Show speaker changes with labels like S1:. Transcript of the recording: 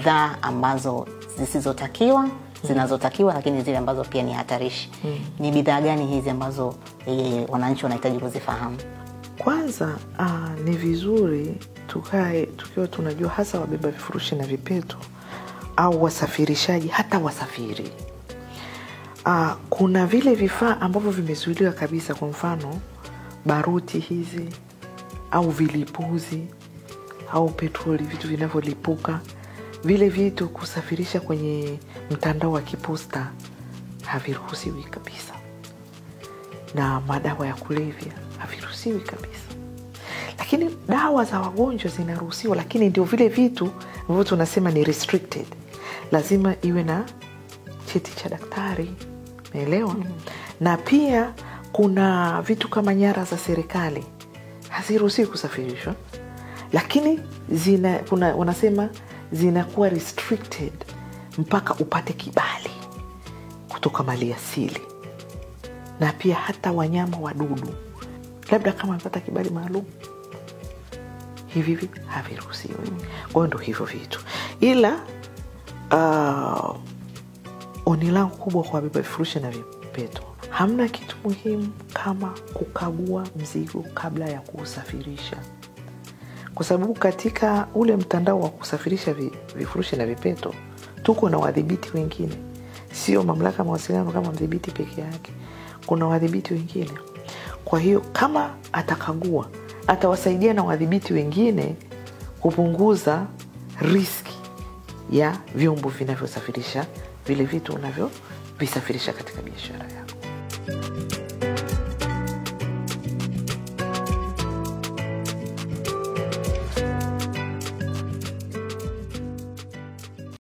S1: bidhaa ambazo zisizotakiwa, zinazotakiwa, lakini zile ambazo pia ni hatarishi. Ni bidhaa gani hizi ambazo wananchi wanahitaji kuzifahamu?
S2: Kwanza ni vizuri tukae tukiwa tunajua, hasa wabeba vifurushi na vipeto au wasafirishaji, hata wasafiri. Kuna vile vifaa ambavyo vimezuiliwa kabisa, kwa mfano baruti hizi au vilipuzi au petroli, vitu vinavyolipuka. Vile vitu kusafirisha kwenye mtandao wa kiposta haviruhusiwi kabisa. Na madawa ya kulevya haviruhusiwi kabisa. Lakini dawa za wagonjwa zinaruhusiwa, lakini ndio vile vitu ambavyo tunasema ni restricted. Lazima iwe na cheti cha daktari, umeelewa? Na pia kuna vitu kama nyara za serikali haziruhusiwi kusafirishwa, lakini wanasema zinakuwa restricted mpaka upate kibali kutoka maliasili. Na pia hata wanyama wadudu, labda kama mpata kibali maalum, hivi haviruhusiwi. Kwa ndo hivyo vitu. Ila oni langu kubwa kwa wabeba vifurushi na vipeto, hamna kitu muhimu kama kukagua mzigo kabla ya kusafirisha. Kwa sababu katika ule mtandao wa kusafirisha vifurushi na vipeto tuko na wadhibiti wengine, sio mamlaka ya mawasiliano kama mdhibiti peke yake. Kuna wadhibiti wengine. Kwa hiyo kama atakagua, atawasaidia na wadhibiti wengine kupunguza riski ya vyombo vinavyosafirisha vile vitu unavyovisafirisha katika biashara yako.